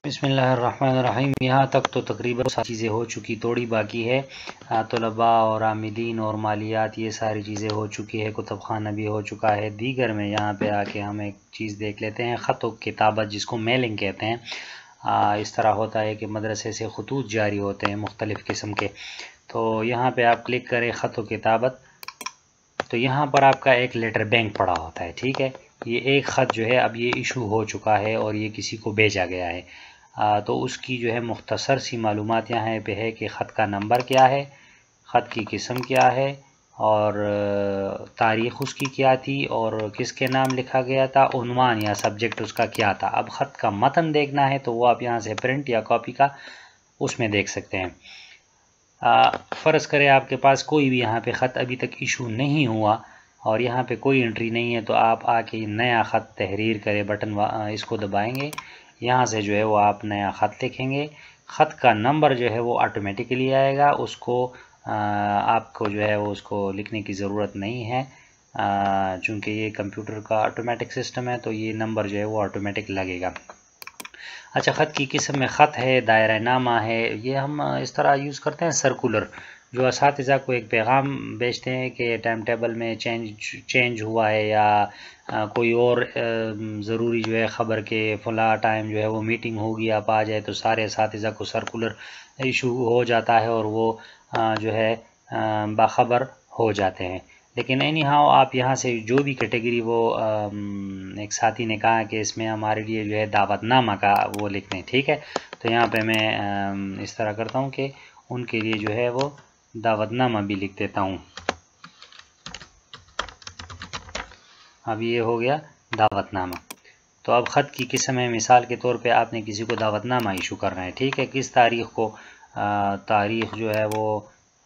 بسم اللہ الرحمن الرحیم۔ یہاں تک تو تقریباً ساری چیزیں ہو چکی، توڑی باقی ہے۔ طلباء اور عاملین اور مالیات یہ ساری چیزیں ہو چکی ہے، کتب خانہ بھی ہو چکا ہے۔ دیگر میں یہاں پہ آ کے ہم ایک چیز دیکھ لیتے ہیں، خط و کتابت، جس کو میلنگ کہتے ہیں۔ اس طرح ہوتا ہے کہ مدرسے سے خطوط جاری ہوتے ہیں مختلف قسم کے۔ تو یہاں پہ آپ کلک کریں خط و کتابت، تو یہاں پر آپ کا ایک لیٹر بینک پڑا ہوتا ہے، ٹھیک ہے۔ یہ ایک خط جو ہے اب یہ ایشو ہو چکا ہے اور یہ کسی کو بھیجا گیا ہے، تو اس کی جو ہے مختصر سی معلومات یہاں پہ ہے کہ خط کا نمبر کیا ہے، خط کی قسم کیا ہے، اور تاریخ اس کی کیا تھی، اور کس کے نام لکھا گیا تھا، عنوان یا سبجیکٹ اس کا کیا تھا۔ اب خط کا متن دیکھنا ہے تو وہ آپ یہاں سے پرنٹ یا کاپی کا اس میں دیکھ سکتے ہیں۔ فرض کرے آپ کے پاس کوئی بھی یہاں پہ خط ابھی تک ایشو نہیں ہوا اور یہاں پہ کوئی انٹری نہیں ہے، تو آپ آ کے نیا خط تحریر کرے بٹن اس کو دبائیں گے، یہاں سے جو ہے وہ آپ نیا خط لکھیں گے۔ خط کا نمبر جو ہے وہ آٹومیٹکلی آئے گا، اس کو آپ کو جو ہے وہ اس کو لکھنے کی ضرورت نہیں ہے، چونکہ یہ کمپیوٹر کا آٹومیٹک سسٹم ہے تو یہ نمبر جو ہے وہ آٹومیٹک لگے گا۔ اچھا، خط کی قسم میں خط ہے، دائرہ نامہ ہے، یہ ہم اس طرح یوز کرتے ہیں سرکولر، جو اساتذہ کو ایک پیغام بھیجتے ہیں کہ ٹائم ٹیبل میں چینج ہوا ہے، یا کوئی اور ضروری جو ہے خبر کے فلاں ٹائم جو ہے وہ میٹنگ ہوگی، آپ آ جائے، تو سارے اساتذہ کو سرکولر ایشو ہو جاتا ہے اور وہ جو ہے باخبر ہو جاتے ہیں۔ لیکن اینی ہاؤ آپ یہاں سے جو بھی کیٹیگری، وہ ایک ساتھی نے کہا کہ اس میں ہمارے لیے جو ہے دعوت نامہ کا وہ لکھ دیں، ٹھیک ہے۔ تو یہاں پہ میں اس طرح کرتا ہوں کہ ان کے لیے جو ہے وہ دعوت نامہ بھی لکھ دیتا ہوں۔ اب یہ ہو گیا دعوت نامہ۔ تو اب خط کی قسم ہے، مثال کے طور پہ آپ نے کسی کو دعوت نامہ ایشو کرنا ہے، ٹھیک ہے، کس تاریخ کو، تاریخ جو ہے وہ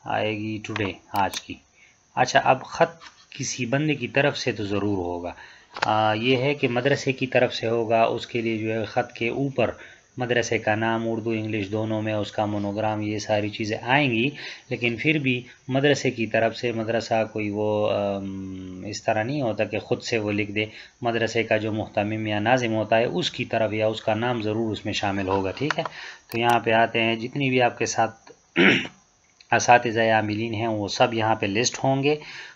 آئے گی ٹوڈے، آج کی۔ اچھا، اب خط کسی بندے کی طرف سے تو ضرور ہوگا، یہ ہے کہ مدرسے کی طرف سے ہوگا، اس کے لیے جو ہے خط کے اوپر مدرسے کا نام اردو انگلش دونوں میں، اس کا مونوگرام، یہ ساری چیزیں آئیں گی۔ لیکن پھر بھی مدرسے کی طرف سے، مدرسہ کوئی وہ اس طرح نہیں ہوتا کہ خود سے وہ لکھ دے، مدرسے کا جو محتمم یا ناظم ہوتا ہے اس کی طرف یا اس کا نام ضرور اس میں شامل ہوگا، ٹھیک ہے۔ تو یہاں پہ آتے ہیں، جتنی بھی آپ کے ساتھ اساتذہ یا عاملین ہیں وہ سب یہاں پہ لسٹ ہوں گے،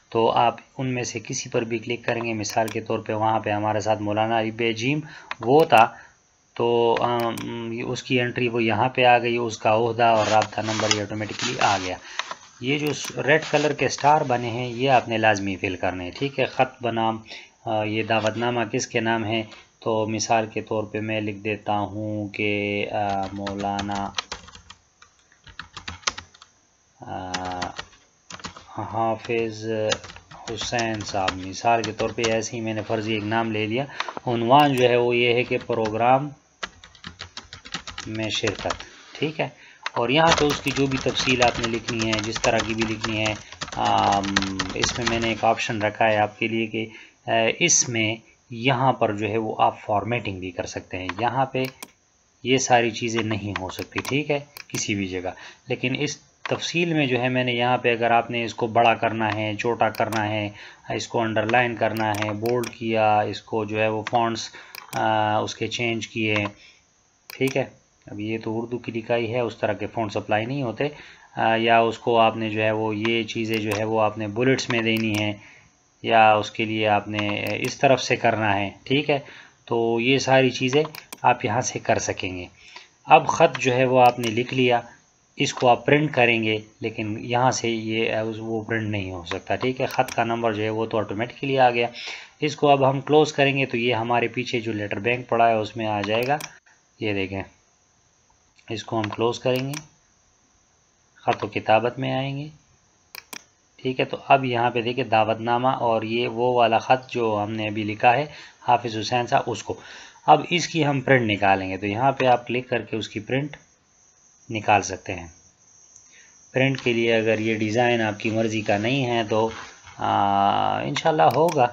تو آپ ان میں سے کسی پر بھی کلک کریں گے۔ مثال کے طور پہ وہاں پہ ہمارے ساتھ مولانا ربیع جیم وہ تھا، تو اس کی انٹری وہ یہاں پہ آ گئی، اس کا عہدہ اور رابطہ نمبر یہ آٹومیٹکلی آ گیا۔ یہ جو ریڈ کلر کے سٹار بنے ہیں یہ آپ نے لازمی فل کرنے ہیں، ٹھیک ہے۔ خط بنام یہ دعوت نامہ کس کے نام ہے، تو مثال کے طور پہ میں لکھ دیتا ہوں کہ مولانا حافظ حسین صاحب، مثال کے طور پہ ایسے ہی میں نے فرضی ایک نام لے لیا۔ عنوان جو ہے وہ یہ ہے کہ پروگرام میں شرکت، ٹھیک ہے۔ اور یہاں تو اس کی جو بھی تفصیل آپ نے لکھنی ہے، جس طرح کی بھی لکھنی ہے، اس میں نے ایک آپشن رکھا ہے آپ کے لیے کہ اس میں یہاں پر جو ہے وہ آپ فارمیٹنگ بھی کر سکتے ہیں، یہاں پہ یہ ساری چیزیں نہیں ہو سکتی، ٹھیک ہے، کسی بھی جگہ۔ لیکن اس تفصیل میں جو ہے میں نے یہاں پہ، اگر آپ نے اس کو بڑا کرنا ہے، چھوٹا کرنا ہے، اس کو انڈر لائن کرنا ہے، بولڈ کیا، اس کو جو ہے وہ فونٹس اس کے چینج کیے، ٹھیک ہے۔ اب یہ تو اردو کی لکھائی ہے، اس طرح کے فونٹس اپلائی نہیں ہوتے، یا اس کو آپ نے جو ہے وہ یہ چیزیں جو ہے وہ آپ نے بلٹس میں دینی ہے، یا اس کے لیے آپ نے اس طرف سے کرنا ہے، ٹھیک ہے۔ تو یہ ساری چیزیں آپ یہاں سے کر سکیں گے۔ اب خط جو ہے وہ آپ نے لکھ لیا، اس کو آپ پرنٹ کریں گے، لیکن یہاں سے یہ وہ پرنٹ نہیں ہو سکتا، ٹھیک ہے۔ خط کا نمبر جو ہے وہ تو آٹومیٹکلی آ گیا۔ اس کو اب ہم کلوز کریں گے تو یہ ہمارے پیچھے جو لیٹر بینک پڑا ہے اس میں آ جائے گا، یہ دیکھیں، اس کو ہم کلوز کریں گے، خط و کتابت میں آئیں گے، ٹھیک ہے۔ تو اب یہاں پہ دیکھیں دعوت نامہ، اور یہ وہ والا خط جو ہم نے ابھی لکھا ہے حافظ حسین صاحب، اس کو اب اس کی ہم پرنٹ نکالیں گے، تو یہاں پہ آپ کلک کر کے اس کی پرنٹ نکال سکتے ہیں۔ پرنٹ کے لیے اگر یہ ڈیزائن آپ کی مرضی کا نہیں ہے تو انشاءاللہ ہوگا،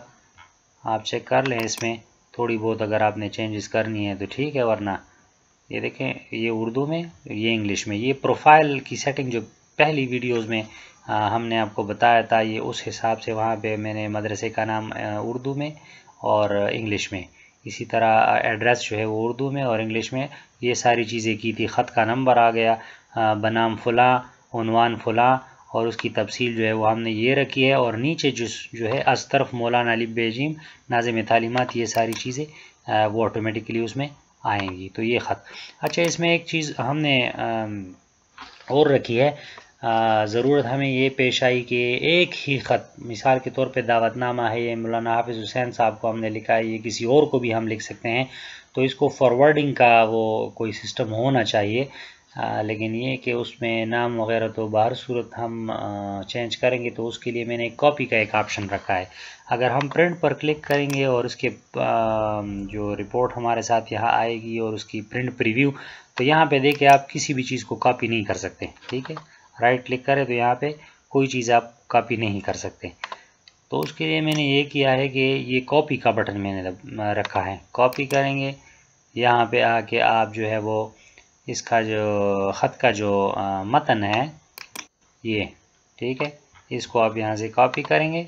آپ چیک کر لیں، اس میں تھوڑی بہت اگر آپ نے چینجز کرنی ہے تو ٹھیک ہے، ورنہ یہ دیکھیں، یہ اردو میں، یہ انگلش میں، یہ پروفائل کی سیٹنگ جو پہلی ویڈیوز میں ہم نے آپ کو بتایا تھا، یہ اس حساب سے وہاں پہ میں نے مدرسے کا نام اردو میں اور انگلش میں اسی طرح ایڈریس جو ہے وہ اردو میں اور انگلش میں یہ ساری چیزیں کی تھی. خط کا نمبر آ گیا، بنام فلاں، عنوان فلاں، اور اس کی تفصیل جو ہے وہ ہم نے یہ رکھی ہے. اور نیچے جو ہے از طرف مولانا علی بیجیم ناظم تعلیمات، یہ ساری چیزیں وہ آٹومیٹکلی اس میں آئیں گی. تو یہ خط. اچھا، اس میں ایک چیز ہم نے اور رکھی ہے، ضرورت ہمیں یہ پیش آئی کہ ایک ہی خط، مثال کے طور پہ دعوت نامہ ہے، یہ مولانا حافظ حسین صاحب کو ہم نے لکھا ہے، یہ کسی اور کو بھی ہم لکھ سکتے ہیں، تو اس کو فارورڈنگ کا وہ کوئی سسٹم ہونا چاہیے. لیکن یہ کہ اس میں نام وغیرہ تو باہر صورت ہم چینج کریں گے، تو اس کے لیے میں نے کاپی کا ایک آپشن رکھا ہے. اگر ہم پرنٹ پر کلک کریں گے اور اس کے جو رپورٹ ہمارے ساتھ یہاں آئے گی اور اس کی پرنٹ پریویو، تو یہاں پہ دیکھیں آپ کسی بھی چیز کو کاپی نہیں کر سکتے. ٹھیک ہے، رائٹ کلک کریں تو یہاں پہ کوئی چیز آپ کاپی نہیں کر سکتے. تو اس کے لیے میں نے یہ کیا ہے کہ یہ کاپی کا بٹن میں نے رکھا ہے. کاپی کریں گے، یہاں پہ آ کے آپ جو ہے وہ اس کا جو خط کا جو متن ہے یہ، ٹھیک ہے، اس کو آپ یہاں سے کاپی کریں گے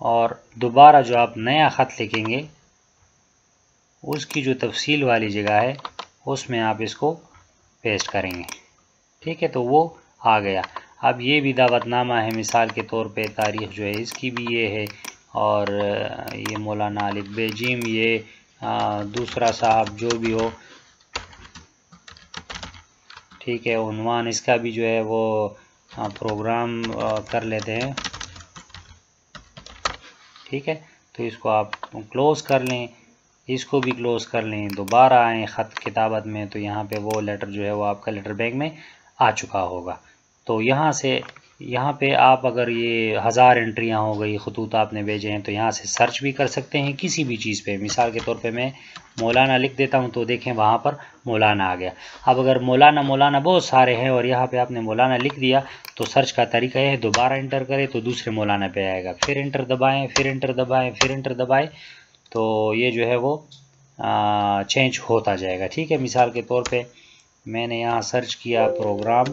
اور دوبارہ جو آپ نیا خط لکھیں گے اس کی جو تفصیل والی جگہ ہے اس میں آپ اس کو پیسٹ کریں گے. ٹھیک ہے، تو وہ آ گیا. اب یہ بھی دعوت نامہ ہے، مثال کے طور پہ تاریخ جو ہے اس کی بھی یہ ہے، اور یہ مولانا علی بیجیم، یہ دوسرا صاحب جو بھی ہو، ٹھیک ہے، عنوان اس کا بھی جو ہے وہ پروگرام کر لیتے ہیں. ٹھیک ہے، تو اس کو آپ کلوز کر لیں، اس کو بھی کلوز کر لیں، دوبارہ آئیں خط کتابت میں، تو یہاں پہ وہ لیٹر جو ہے وہ آپ کا لیٹر بیگ میں آ چکا ہوگا. تو یہاں پہ آپ اگر یہ 1000 انٹریاں ہو گئی، خطوط آپ نے بھیجے ہیں، تو یہاں سے سرچ بھی کر سکتے ہیں کسی بھی چیز پہ. مثال کے طور پہ میں مولانا لکھ دیتا ہوں تو دیکھیں وہاں پر مولانا آ گیا. اب اگر مولانا بہت سارے ہیں اور یہاں پہ آپ نے مولانا لکھ دیا، تو سرچ کا طریقہ ہے دوبارہ انٹر کریں تو دوسرے مولانا پہ آئے گا، پھر انٹر دبائیں، پھر انٹر دبائیں، پھر انٹر دبائیں، تو یہ جو ہے وہ چینج ہوتا جائے گا. ٹھیک ہے، مثال کے طور پہ میں نے یہاں سرچ کیا پروگرام،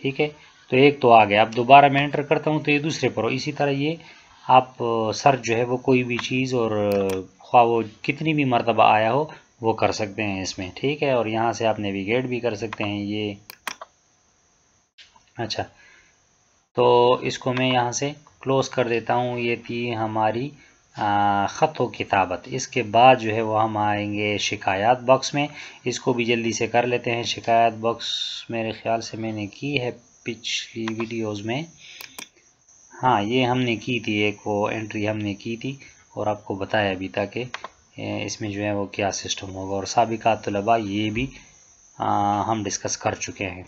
ٹھیک ہے، تو ایک تو آ گیا. اب دوبارہ میں انٹر کرتا ہوں تو یہ دوسرے پر ہو. اسی طرح یہ آپ سرچ جو ہے وہ کوئی بھی چیز، اور خواہ وہ کتنی بھی مرتبہ آیا ہو، وہ کر سکتے ہیں اس میں. ٹھیک ہے، اور یہاں سے آپ نیویگیٹ بھی کر سکتے ہیں یہ. اچھا، تو اس کو میں یہاں سے کلوز کر دیتا ہوں. یہ تھی ہماری خط و کتابت. اس کے بعد جو ہے وہ ہم آئیں گے شکایات باکس میں. اس کو بھی جلدی سے کر لیتے ہیں. شکایات باکس میرے خیال سے میں نے کی ہے پچھلی ویڈیوز میں. ہاں، یہ ہم نے کی تھی، ایک وہ انٹری ہم نے کی تھی اور آپ کو بتایا بھی تھا کہ اس میں جو ہے وہ کیا سسٹم ہوگا. اور سابقات طلباء یہ بھی ہم ڈسکس کر چکے ہیں.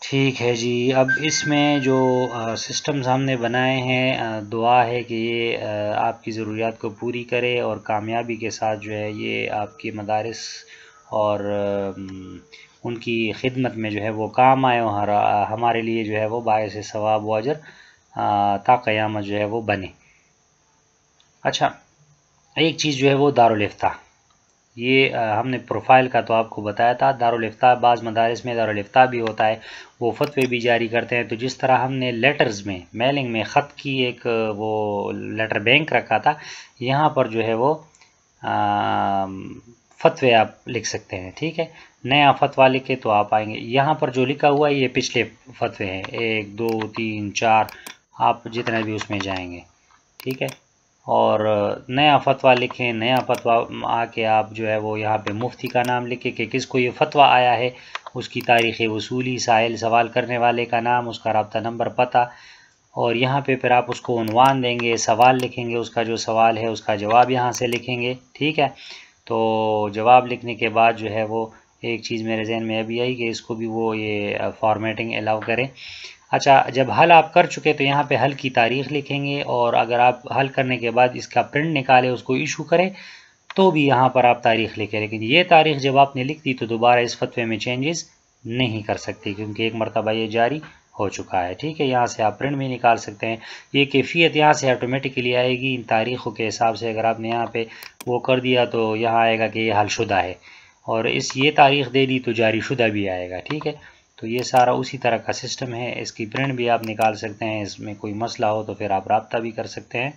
ٹھیک ہے جی. اب اس میں جو سسٹمز ہم نے بنائے ہیں، دعا ہے کہ یہ آپ کی ضروریات کو پوری کرے اور کامیابی کے ساتھ جو ہے یہ آپ کی مدارس اور ان کی خدمت میں جو ہے وہ کام آئے، اور ہمارے لیے جو ہے وہ باعث ثواب و اجر تا قیامت جو ہے وہ بنے. اچھا، ایک چیز جو ہے وہ دارالفتاء، یہ ہم نے پروفائل کا تو آپ کو بتایا تھا. دارالفتاء بعض مدارس میں دارالفتاء بھی ہوتا ہے، وہ فتوے بھی جاری کرتے ہیں. تو جس طرح ہم نے لیٹرز میں، میلنگ میں خط کی ایک وہ لیٹر بینک رکھا تھا، یہاں پر جو ہے وہ فتوے آپ لکھ سکتے ہیں. ٹھیک ہے، نیا فتویٰ لکھے تو آپ آئیں گے، یہاں پر جو لکھا ہوا ہے یہ پچھلے فتوے ہیں، 1 2 3 4، آپ جتنا بھی اس میں جائیں گے. ٹھیک ہے، اور نیا فتویٰ لکھیں. نیا فتویٰ آ کے آپ جو ہے وہ یہاں پہ مفتی کا نام لکھیں کہ کس کو یہ فتویٰ آیا ہے، اس کی تاریخ وصولی، سائل سوال کرنے والے کا نام، اس کا رابطہ نمبر، پتہ، اور یہاں پہ پھر آپ اس کو عنوان دیں گے، سوال لکھیں گے، اس کا جو سوال ہے اس کا جواب یہاں سے لکھیں گے. ٹھیک ہے، تو جواب لکھنے کے بعد جو ہے وہ ایک چیز میرے ذہن میں ابھی آئی کہ اس کو بھی وہ یہ فارمیٹنگ الاؤ کریں. اچھا، جب حل آپ کر چکے تو یہاں پہ حل کی تاریخ لکھیں گے، اور اگر آپ حل کرنے کے بعد اس کا پرنٹ نکالے، اس کو ایشو کریں، تو بھی یہاں پر آپ تاریخ لکھیں. لیکن یہ تاریخ جب آپ نے لکھ دی تو دوبارہ اس فتوے میں چینجز نہیں کر سکتے، کیونکہ ایک مرتبہ یہ جاری ہو چکا ہے. ٹھیک ہے، یہاں سے آپ پرنٹ بھی نکال سکتے ہیں. یہ کیفیت یہاں سے آٹومیٹکلی آئے گی ان تاریخوں کے حساب سے. اگر آپ نے یہاں پہ وہ کر دیا تو یہاں آئے گا کہ یہ حل شدہ ہے، اور یہ تاریخ دے دی تو جاری شدہ بھی آئے گا. ٹھیک ہے، تو یہ سارا اسی طرح کا سسٹم ہے. اس کی پرنٹ بھی آپ نکال سکتے ہیں. اس میں کوئی مسئلہ ہو تو پھر آپ رابطہ بھی کر سکتے ہیں.